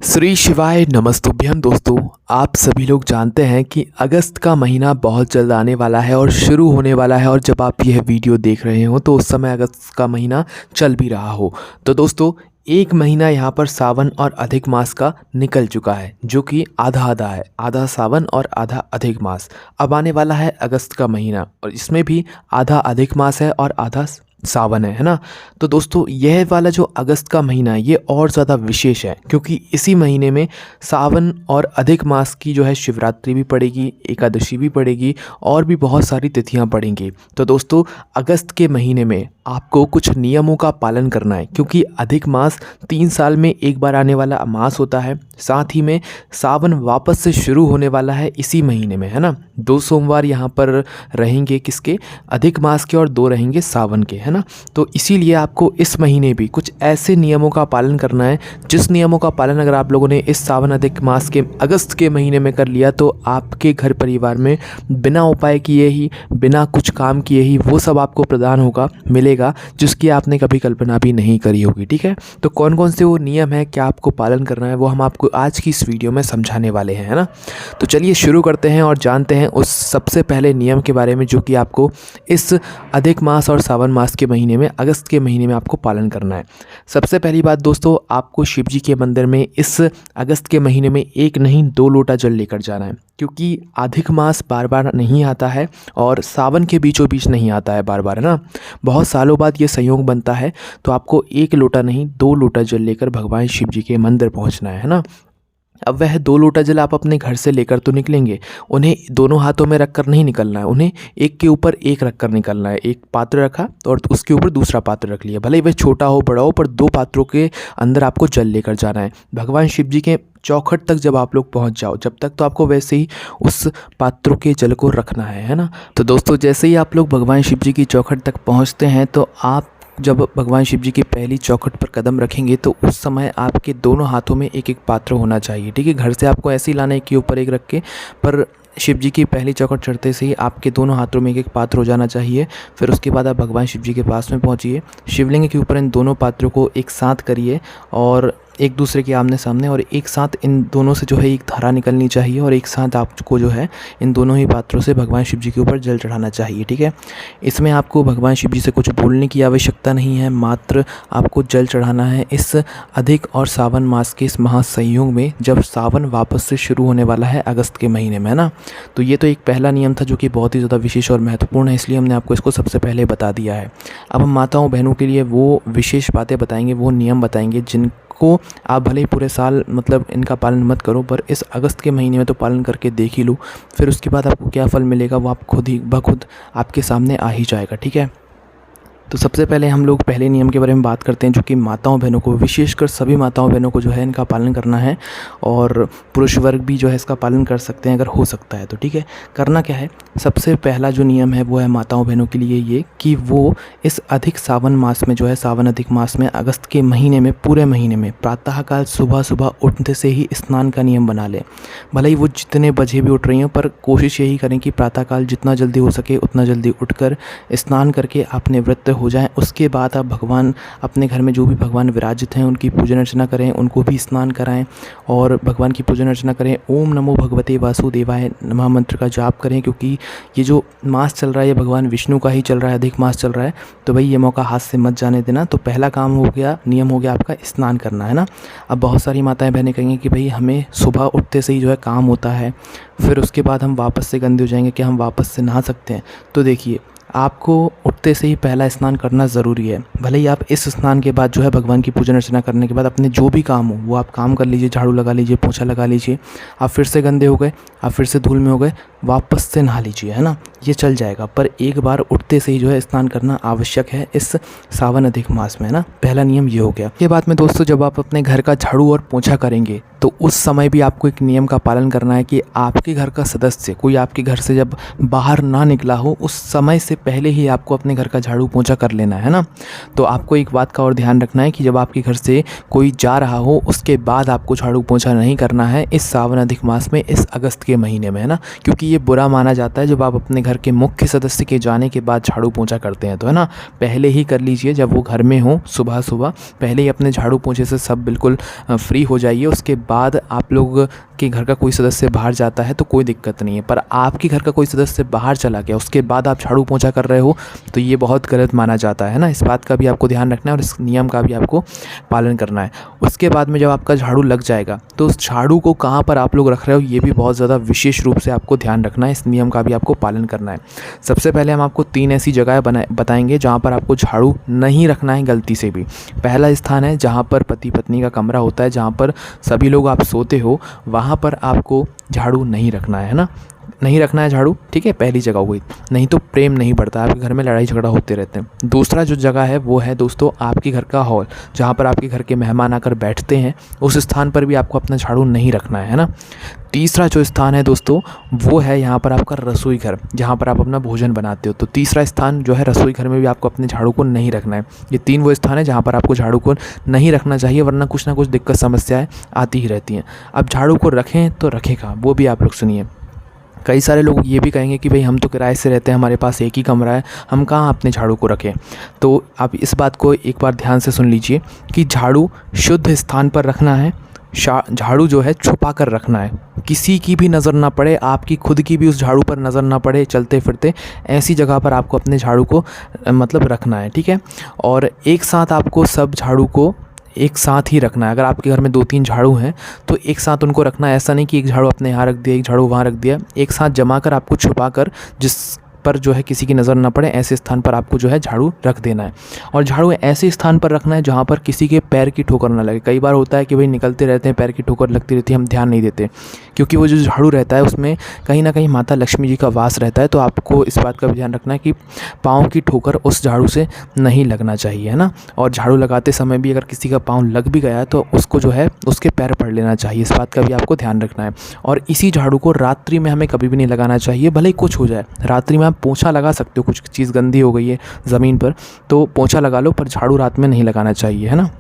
श्री शिवाय नमस्तुभ्यम। दोस्तों, आप सभी लोग जानते हैं कि अगस्त का महीना बहुत जल्द आने वाला है और शुरू होने वाला है। और जब आप यह वीडियो देख रहे हो तो उस समय अगस्त का महीना चल भी रहा हो। तो दोस्तों, एक महीना यहाँ पर सावन और अधिक मास का निकल चुका है, जो कि आधा आधा है, आधा सावन और आधा अधिक मास। अब आने वाला है अगस्त का महीना और इसमें भी आधा अधिक मास है और आधा सावन है ना। तो दोस्तों, यह वाला जो अगस्त का महीना है ये और ज़्यादा विशेष है, क्योंकि इसी महीने में सावन और अधिक मास की जो है शिवरात्रि भी पड़ेगी, एकादशी भी पड़ेगी और भी बहुत सारी तिथियां पड़ेंगी। तो दोस्तों, अगस्त के महीने में आपको कुछ नियमों का पालन करना है, क्योंकि अधिक मास 3 साल में एक बार आने वाला मास होता है। साथ ही में सावन वापस से शुरू होने वाला है इसी महीने में, है ना। 2 सोमवार यहाँ पर रहेंगे किसके, अधिक मास के, और 2 रहेंगे सावन के, है ना। तो इसीलिए आपको इस महीने भी कुछ ऐसे नियमों का पालन करना है, जिस नियमों का पालन अगर आप लोगों ने इस सावन अधिक मास के अगस्त के महीने में कर लिया तो आपके घर परिवार में बिना उपाय किए ही, बिना कुछ काम किए ही वो सब आपको प्रदान होगा, मिलेगा, जिसकी आपने कभी कल्पना भी नहीं करी होगी। ठीक है, तो कौन कौन से वो नियम है, क्या आपको पालन करना है, वो हम आपको आज की इस वीडियो में समझाने वाले हैं, है ना। तो चलिए शुरू करते हैं और जानते हैं उस सबसे पहले नियम के बारे में, जो कि आपको इस अधिक मास और सावन मास के महीने में, अगस्त के महीने में आपको पालन करना है। सबसे पहली बात दोस्तों, आपको शिव जी के मंदिर में इस अगस्त के महीने में 1 नहीं 2 लोटा जल लेकर जाना है, क्योंकि अधिक मास बार बार नहीं आता है और सावन के बीचों बीच नहीं आता है बार बार, है ना। बहुत सालों बाद ये संयोग बनता है। तो आपको 1 लोटा नहीं 2 लोटा जल लेकर भगवान शिव जी के मंदिर पहुंचना है ना। अब वह 2 लोटा जल आप अपने घर से लेकर तो निकलेंगे, उन्हें दोनों हाथों में रखकर नहीं निकलना है, उन्हें एक के ऊपर एक रखकर निकलना है। एक पात्र रखा और उसके ऊपर दूसरा पात्र रख लिया, भले ही वह छोटा हो बड़ा हो, पर 2 पात्रों के अंदर आपको जल लेकर जाना है। भगवान शिव जी के चौखट तक जब आप लोग पहुंच जाओ, जब तक तो आपको वैसे ही उस पात्रों के जल को रखना है ना। तो दोस्तों, जैसे ही आप लोग भगवान शिव जी की चौखट तक पहुंचते हैं, तो आप जब भगवान शिव जी की पहली चौखट पर कदम रखेंगे तो उस समय आपके दोनों हाथों में एक एक पात्र होना चाहिए। ठीक है, घर से आपको ऐसे ही लाना है, एक के ऊपर एक रख के, पर शिव जी की पहली चौखट चढ़ते से ही आपके दोनों हाथों में एक एक पात्र हो जाना चाहिए। फिर उसके बाद आप भगवान शिव जी के पास में पहुंचिए, शिवलिंग के ऊपर इन दोनों पात्रों को एक साथ करिए और एक दूसरे के आमने सामने, और एक साथ इन दोनों से जो है एक धारा निकलनी चाहिए और एक साथ आपको जो है इन दोनों ही पात्रों से भगवान शिव जी के ऊपर जल चढ़ाना चाहिए। ठीक है, इसमें आपको भगवान शिव जी से कुछ बोलने की आवश्यकता नहीं है, मात्र आपको जल चढ़ाना है इस अधिक और सावन मास के इस महासंयोग में, जब सावन वापस से शुरू होने वाला है अगस्त के महीने में, है ना। तो ये तो एक पहला नियम था, जो कि बहुत ही ज़्यादा विशेष और महत्वपूर्ण है, इसलिए हमने आपको इसको सबसे पहले बता दिया है। अब हम माताओं बहनों के लिए वो विशेष बातें बताएंगे, वो नियम बताएंगे जिनको आप भले ही पूरे साल मतलब इनका पालन मत करो, पर इस अगस्त के महीने में तो पालन करके देख ही लो। फिर उसके बाद आपको क्या फल मिलेगा वो आप खुद ही बखुद आपके सामने आ ही जाएगा। ठीक है, तो सबसे पहले हम लोग पहले नियम के बारे में बात करते हैं, जो कि माताओं बहनों को, विशेषकर सभी माताओं बहनों को जो है इनका पालन करना है, और पुरुष वर्ग भी जो है इसका पालन कर सकते हैं अगर हो सकता है तो। ठीक है, करना क्या है, सबसे पहला जो नियम है वो है माताओं बहनों के लिए ये कि वो इस अधिक सावन मास में जो है, सावन अधिक मास में अगस्त के महीने में, पूरे महीने में प्रातःकाल सुबह सुबह उठने से ही स्नान का नियम बना लें। भले ही वो जितने बजे भी उठ रही हों, पर कोशिश यही करें कि प्रातःकाल जितना जल्दी हो सके उतना जल्दी उठकर स्नान करके आप निवृत्त हो जाएं। उसके बाद आप भगवान, अपने घर में जो भी भगवान विराजित हैं उनकी पूजन अर्चना करें, उनको भी स्नान कराएं और भगवान की पूजन अर्चना करें। ओम नमो भगवते वासुदेवाय नमः मंत्र का जाप करें, क्योंकि ये जो मास चल रहा है ये भगवान विष्णु का ही चल रहा है, अधिक मास चल रहा है, तो भाई ये मौका हाथ से मत जाने देना। तो पहला काम हो गया, नियम हो गया आपका स्नान करना, है ना। अब बहुत सारी माताएं बहनें कहेंगी कि भाई हमें सुबह उठते से ही जो है काम होता है, फिर उसके बाद हम वापस से गंदे हो जाएंगे, क्या हम वापस से नहा सकते हैं? तो देखिए, आपको उठते से ही पहला स्नान करना ज़रूरी है। भले ही आप इस स्नान के बाद जो है भगवान की पूजन अर्चना करने के बाद अपने जो भी काम हो वो आप काम कर लीजिए, झाड़ू लगा लीजिए, पोछा लगा लीजिए। आप फिर से गंदे हो गए, आप फिर से धूल में हो गए, वापस से नहा लीजिए, है ना, ये चल जाएगा। पर एक बार उठते से ही जो है स्नान करना आवश्यक है इस सावन अधिक मास में, है ना। पहला नियम ये हो गया। ये बात में दोस्तों, जब आप अपने घर का झाड़ू और पोछा करेंगे तो उस समय भी आपको एक नियम का पालन करना है कि आपके घर का सदस्य कोई आपके घर से जब बाहर ना निकला हो, उस समय से पहले ही आपको अपने घर का झाड़ू पोंछा कर लेना है ना। तो आपको एक बात का और ध्यान रखना है कि जब आपके घर से कोई जा रहा हो उसके बाद आपको झाड़ू पोंछा नहीं करना है इस सावन अधिक मास में, इस अगस्त के महीने में, है ना। क्योंकि ये बुरा माना जाता है जब आप अपने घर के मुख्य सदस्य के जाने के बाद झाड़ू पोंछा करते हैं, तो है ना, पहले ही कर लीजिए। जब वो घर में हो सुबह सुबह पहले ही अपने झाड़ू पोंछे से सब बिल्कुल फ्री हो जाइए, उसके बाद आप लोग के घर का कोई सदस्य बाहर जाता है तो कोई दिक्कत नहीं है, पर आपके घर का कोई सदस्य बाहर चला गया उसके बाद आप झाड़ू पोंछा कर रहे हो तो ये बहुत गलत माना जाता है ना। इस बात का भी आपको ध्यान रखना है और इस नियम का भी आपको पालन करना है। उसके बाद में जब आपका झाड़ू लग जाएगा तो उस झाड़ू को कहाँ पर आप लोग रख रहे हो ये भी बहुत ज़्यादा विशेष रूप से आपको ध्यान रखना है, इस नियम का भी आपको पालन करना है। सबसे पहले हम आपको 3 ऐसी जगह बताएंगे जहाँ पर आपको झाड़ू नहीं रखना है गलती से भी। पहला स्थान है जहाँ पर पति पत्नी का कमरा होता है, जहाँ पर सभी लोग आप सोते हो, वहाँ पर आपको झाड़ू नहीं रखना है ना, नहीं रखना है झाड़ू, ठीक है। पहली जगह हुई, नहीं तो प्रेम नहीं बढ़ता, आपके घर में लड़ाई झगड़ा होते रहते हैं। दूसरा जो जगह है वो है दोस्तों आपके घर का हॉल, जहाँ पर आपके घर के मेहमान आकर बैठते हैं, उस स्थान पर भी आपको अपना झाड़ू नहीं रखना है ना। तीसरा जो स्थान है दोस्तों वो है यहाँ पर आपका रसोई घर, जहाँ पर आप अपना भोजन बनाते हो। तो तीसरा स्थान जो है रसोई घर में भी आपको अपने झाड़ू को नहीं रखना है। ये 3 वो स्थान है जहाँ पर आपको झाड़ू को नहीं रखना चाहिए, वरना कुछ ना कुछ दिक्कत समस्याएं आती ही रहती हैं। अब झाड़ू को रखें तो रखेगा, वो भी आप लोग सुनिए। कई सारे लोग ये भी कहेंगे कि भाई हम तो किराए से रहते हैं, हमारे पास एक ही कमरा है, हम कहाँ अपने झाड़ू को रखें। तो आप इस बात को एक बार ध्यान से सुन लीजिए कि झाड़ू शुद्ध स्थान पर रखना है, झाड़ू जो है छुपा कर रखना है, किसी की भी नज़र ना पड़े, आपकी खुद की भी उस झाड़ू पर नज़र ना पड़े चलते फिरते, ऐसी जगह पर आपको अपने झाड़ू को मतलब रखना है, ठीक है। और एक साथ आपको सब झाड़ू को एक साथ ही रखना है। अगर आपके घर में 2-3 झाड़ू हैं तो एक साथ उनको रखना है, ऐसा नहीं कि एक झाड़ू अपने यहाँ रख दिया, एक झाड़ू वहाँ रख दिया। एक साथ जमा कर आपको छुपा कर, जिस पर जो है किसी की नज़र ना पड़े, ऐसे स्थान पर आपको जो है झाड़ू रख देना है। और झाड़ू ऐसे स्थान पर रखना है जहाँ पर किसी के पैर की ठोकर ना लगे। कई बार होता है कि भाई निकलते रहते हैं, पैर की ठोकर लगती रहती है, हम ध्यान नहीं देते, क्योंकि वो जो झाड़ू रहता है उसमें कहीं ना कहीं माता लक्ष्मी जी का वास रहता है। तो आपको इस बात का भी ध्यान रखना है कि पाँव की ठोकर उस झाड़ू से नहीं लगना चाहिए, है ना। और झाड़ू लगाते समय भी अगर किसी का पाँव लग भी गया है तो उसको जो है उसके पैर पड़ लेना चाहिए, इस बात का भी आपको ध्यान रखना है। और इसी झाड़ू को रात्रि में हमें कभी भी नहीं लगाना चाहिए, भले ही कुछ हो जाए। रात्रि में आप पोंछा लगा सकते हो, कुछ चीज़ गंदी हो गई है ज़मीन पर तो पोंछा लगा लो, पर झाड़ू रात में नहीं लगाना चाहिए, है ना।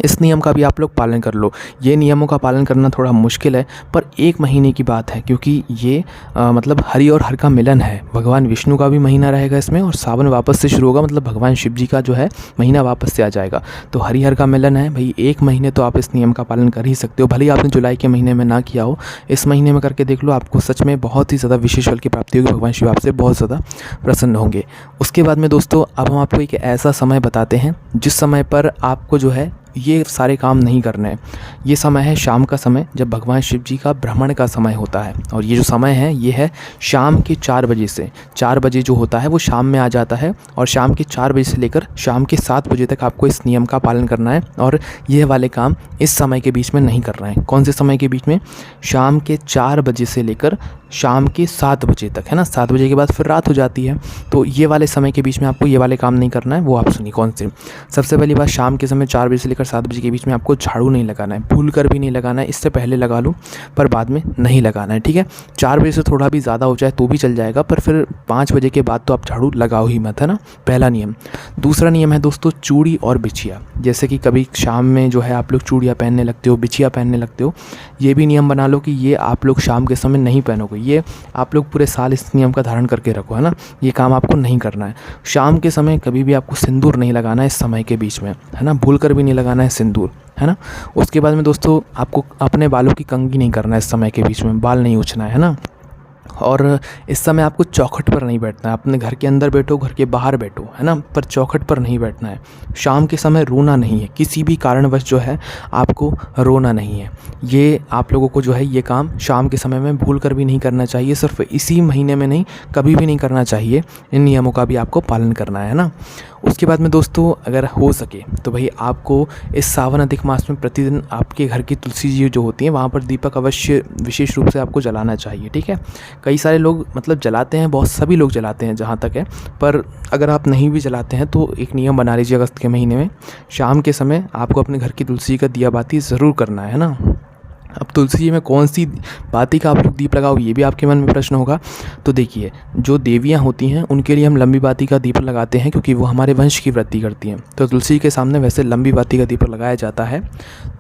इस नियम का भी आप लोग पालन कर लो। ये नियमों का पालन करना थोड़ा मुश्किल है, पर 1 महीने की बात है, क्योंकि ये मतलब हरि और हर का मिलन है। भगवान विष्णु का भी महीना रहेगा इसमें, और सावन वापस से शुरू होगा, मतलब भगवान शिव जी का जो है महीना वापस से आ जाएगा। तो हरि हर का मिलन है भाई, 1 महीने तो आप इस नियम का पालन कर ही सकते हो। भले ही आपने जुलाई के महीने में ना किया हो, इस महीने में करके देख लो, आपको सच में बहुत ही ज़्यादा विशेष फल की प्राप्ति होगी। भगवान शिव आपसे बहुत ज़्यादा प्रसन्न होंगे। उसके बाद में दोस्तों अब हम आपको एक ऐसा समय बताते हैं जिस समय पर आपको जो है ये सारे काम नहीं करने हैं। ये समय है शाम का समय, जब भगवान शिव जी का भ्रमण का समय होता है। और ये जो समय है ये है शाम के 4 बजे से, 4 बजे जो होता है वो शाम में आ जाता है, और शाम के 4 बजे से लेकर शाम के 7 बजे तक आपको इस नियम का पालन करना है। और ये वाले काम इस समय के बीच में नहीं करना है। कौन से समय के बीच में? शाम के 4 बजे से लेकर शाम के 7 बजे तक, है ना। 7 बजे के बाद फिर रात हो जाती है, तो ये वाले समय के बीच में आपको ये वाले काम नहीं करना है। वो आप सुनिए कौन से। सबसे पहली बात, शाम के समय 4 बजे से लेकर 7 बजे के बीच में आपको झाड़ू नहीं लगाना है, भूल कर भी नहीं लगाना है। इससे पहले लगा लो पर बाद में नहीं लगाना है, ठीक है। 4 बजे से थोड़ा भी ज़्यादा हो जाए तो भी चल जाएगा, पर फिर 5 बजे के बाद तो आप झाड़ू लगाओ ही मत, है ना। पहला नियम। दूसरा नियम है दोस्तों चूड़ी और बिछिया। जैसे कि कभी शाम में जो है आप लोग चूड़ियाँ पहनने लगते हो, बिछिया पहनने लगते हो, ये भी नियम बना लो कि ये आप लोग शाम के समय नहीं पहनोगे। ये आप लोग पूरे साल इस नियम का धारण करके रखो, है ना। ये काम आपको नहीं करना है। शाम के समय कभी भी आपको सिंदूर नहीं लगाना है इस समय के बीच में, है ना। भूल कर भी नहीं लगाना है सिंदूर, है ना। उसके बाद में दोस्तों आपको अपने बालों की कंघी नहीं करना है इस समय के बीच में, बाल नहीं उछना है ना। और इस समय आपको चौखट पर नहीं बैठना है। अपने घर के अंदर बैठो, घर के बाहर बैठो, है ना, पर चौखट पर नहीं बैठना है। शाम के समय रोना नहीं है, किसी भी कारणवश जो है आपको रोना नहीं है। ये आप लोगों को जो है ये काम शाम के समय में भूल कर भी नहीं करना चाहिए। सिर्फ इसी महीने में नहीं, कभी भी नहीं करना चाहिए। इन नियमों का भी आपको पालन करना है ना। उसके बाद में दोस्तों अगर हो सके तो भाई आपको इस सावन अधिक मास में प्रतिदिन आपके घर की तुलसी जी जो होती हैं वहाँ पर दीपक अवश्य विशेष रूप से आपको जलाना चाहिए, ठीक है। कई सारे लोग मतलब जलाते हैं, बहुत सभी लोग जलाते हैं जहाँ तक है, पर अगर आप नहीं भी जलाते हैं तो एक नियम बना लीजिए अगस्त के महीने में शाम के समय आपको अपने घर की तुलसी का दिया बाती ज़रूर करना है ना। अब तुलसी जी में कौन सी बाती का आप लोग दीप लगाओ, ये भी आपके मन में प्रश्न होगा। तो देखिए, जो देवियाँ होती हैं उनके लिए हम लंबी बाती का दीप लगाते हैं, क्योंकि वो हमारे वंश की वृद्धि करती हैं। तो तुलसी के सामने वैसे लंबी बाती का दीप लगाया जाता है।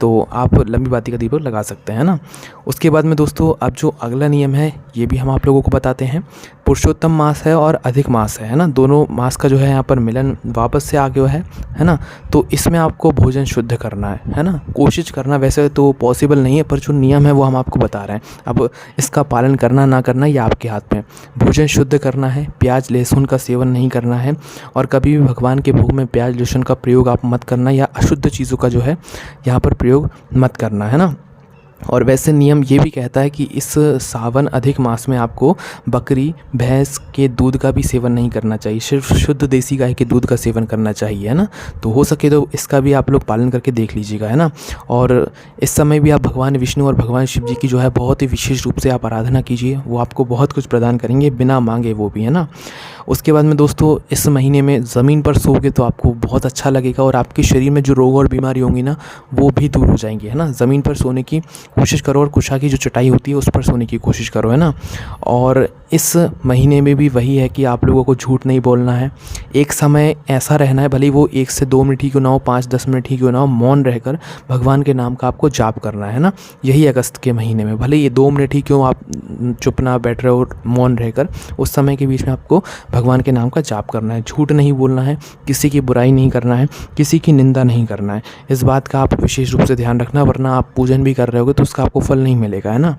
तो आप लंबी बाती का दीपक लगा सकते हैं ना। उसके बाद में दोस्तों अब जो अगला नियम है ये भी हम आप लोगों को बताते हैं। पुरुषोत्तम मास है और अधिक मास है ना, दोनों मास का जो है यहाँ पर मिलन वापस से आ गया है ना। तो इसमें आपको भोजन शुद्ध करना है ना, कोशिश करना। वैसे तो पॉसिबल नहीं है पर जो नियम है वो हम आपको बता रहे हैं। अब इसका पालन करना ना करना ये आपके हाथ में है। भोजन शुद्ध करना है, प्याज लहसुन का सेवन नहीं करना है और कभी भी भगवान के भोग में प्याज लहसुन का प्रयोग आप मत करना या अशुद्ध चीज़ों का जो है यहाँ पर प्रयोग मत करना है ना। और वैसे नियम ये भी कहता है कि इस सावन अधिक मास में आपको बकरी भैंस के दूध का भी सेवन नहीं करना चाहिए, सिर्फ शुद्ध देसी गाय के दूध का सेवन करना चाहिए है ना। तो हो सके तो इसका भी आप लोग पालन करके देख लीजिएगा है ना। और इस समय भी आप भगवान विष्णु और भगवान शिव जी की जो है बहुत ही विशेष रूप से आप आराधना कीजिए, वो आपको बहुत कुछ प्रदान करेंगे बिना मांगे, वो भी है ना। उसके बाद में दोस्तों इस महीने में ज़मीन पर सोओगे तो आपको बहुत अच्छा लगेगा और आपके शरीर में जो रोग और बीमारी होंगी ना वो भी दूर हो जाएंगी है ना। ज़मीन पर सोने की कोशिश करो और कुशा की जो चटाई होती है उस पर सोने की कोशिश करो है ना। और इस महीने में भी वही है कि आप लोगों को झूठ नहीं बोलना है। एक समय ऐसा रहना है, भले ही वो 1 से 2 मिनट ही क्यों ना हो, 5-10 मिनट ही क्यों ना हो, मौन रहकर भगवान के नाम का आपको जाप करना है ना। यही अगस्त के महीने में भले ये 2 मिनट ही क्यों आप चुप ना बैठ रहे हो, मौन रहकर उस समय के बीच में आपको भगवान के नाम का जाप करना है। झूठ नहीं बोलना है, किसी की बुराई नहीं करना है, किसी की निंदा नहीं करना है। इस बात का आप विशेष रूप से ध्यान रखना, वरना आप पूजन भी कर रहे होगे तो उसका आपको फल नहीं मिलेगा है ना।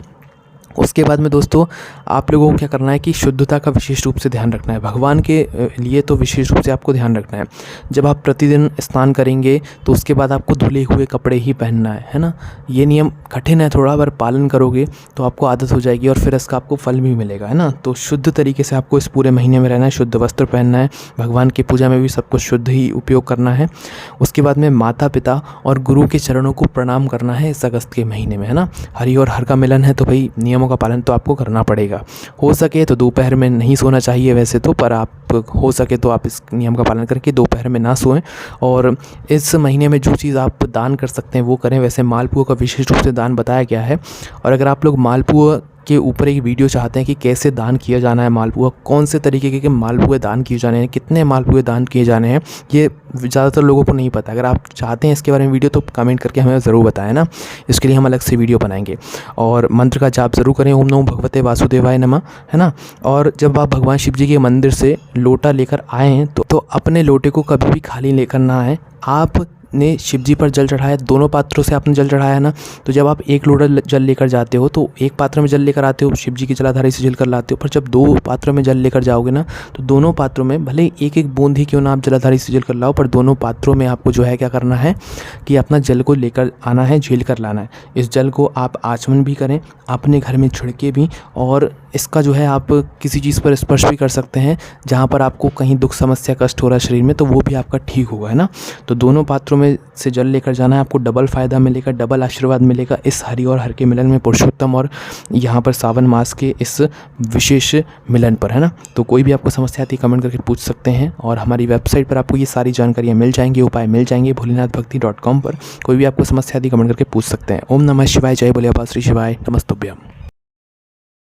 उसके बाद में दोस्तों आप लोगों को क्या करना है कि शुद्धता का विशेष रूप से ध्यान रखना है। भगवान के लिए तो विशेष रूप से आपको ध्यान रखना है। जब आप प्रतिदिन स्नान करेंगे तो उसके बाद आपको धुले हुए कपड़े ही पहनना है ना। ये नियम कठिन है थोड़ा, पर पालन करोगे तो आपको आदत हो जाएगी और फिर इसका आपको फल भी मिलेगा है ना। तो शुद्ध तरीके से आपको इस पूरे महीने में रहना है, शुद्ध वस्त्र पहनना है, भगवान की पूजा में भी सब कुछ शुद्ध ही उपयोग करना है। उसके बाद में माता पिता और गुरु के चरणों को प्रणाम करना है इस अगस्त के महीने में है ना। हरि और हर का मिलन है तो भाई नियमों का पालन तो आपको करना पड़ेगा। हो सके तो दोपहर में नहीं सोना चाहिए वैसे तो, पर आप हो सके तो आप इस नियम का पालन करके दोपहर में ना सोएं। और इस महीने में जो चीज़ आप दान कर सकते हैं वो करें। वैसे मालपुआ का विशेष रूप से दान बताया गया है और अगर आप लोग मालपुआ के ऊपर एक वीडियो चाहते हैं कि कैसे दान किया जाना है मालपुआ, कौन से तरीके के मालपुए दान किए जाने हैं, कितने मालपुए दान किए जाने हैं, ये ज़्यादातर लोगों को नहीं पता। अगर आप चाहते हैं इसके बारे में वीडियो तो कमेंट करके हमें ज़रूर बताएं ना, इसके लिए हम अलग से वीडियो बनाएंगे। और मंत्र का जाप ज़रूर करें, ओम नमो भगवते वासुदेवाय नमः है ना। और जब आप भगवान शिव जी के मंदिर से लोटा लेकर आए हैं तो अपने लोटे को कभी भी खाली लेकर ना आए। आप ने शिव जी पर जल चढ़ाया, दोनों पात्रों से आपने जल चढ़ाया ना, तो जब आप एक लोटा जल लेकर जाते हो तो एक पात्र में जल लेकर आते हो, शिव जी की जलाधारी से जल कर लाते हो। पर जब 2 पात्रों में जल लेकर जाओगे ना तो दोनों पात्रों में भले एक एक बूंद ही क्यों ना आप जलाधारी से जल कर लाओ, पर दोनों पात्रों में आपको जो है क्या करना है कि अपना जल को लेकर आना है, झेल कर लाना है। इस जल को आप आचमन भी करें, अपने घर में छिड़के भी, और इसका जो है आप किसी चीज़ पर स्पर्श भी कर सकते हैं जहाँ पर आपको कहीं दुख समस्या कष्ट हो रहा है शरीर में, तो वो भी आपका ठीक होगा है ना। तो दोनों पात्रों में से जल लेकर जाना है, आपको डबल फ़ायदा मिलेगा, डबल आशीर्वाद मिलेगा इस हरि और हर के मिलन में, पुरुषोत्तम और यहाँ पर सावन मास के इस विशेष मिलन पर है ना। तो कोई भी आपको समस्या आती है कमेंट करके पूछ सकते हैं और हमारी वेबसाइट पर आपको ये सारी जानकारियाँ मिल जाएंगी, उपाय मिल जाएंगे भोलेनाथभक्ति.com पर। कोई भी आपको समस्या आती है कमेंट करके पूछ सकते हैं। ओम नमः शिवाय, जय बोले बाबा श्री शिवाय, नमस्तुभ्यम।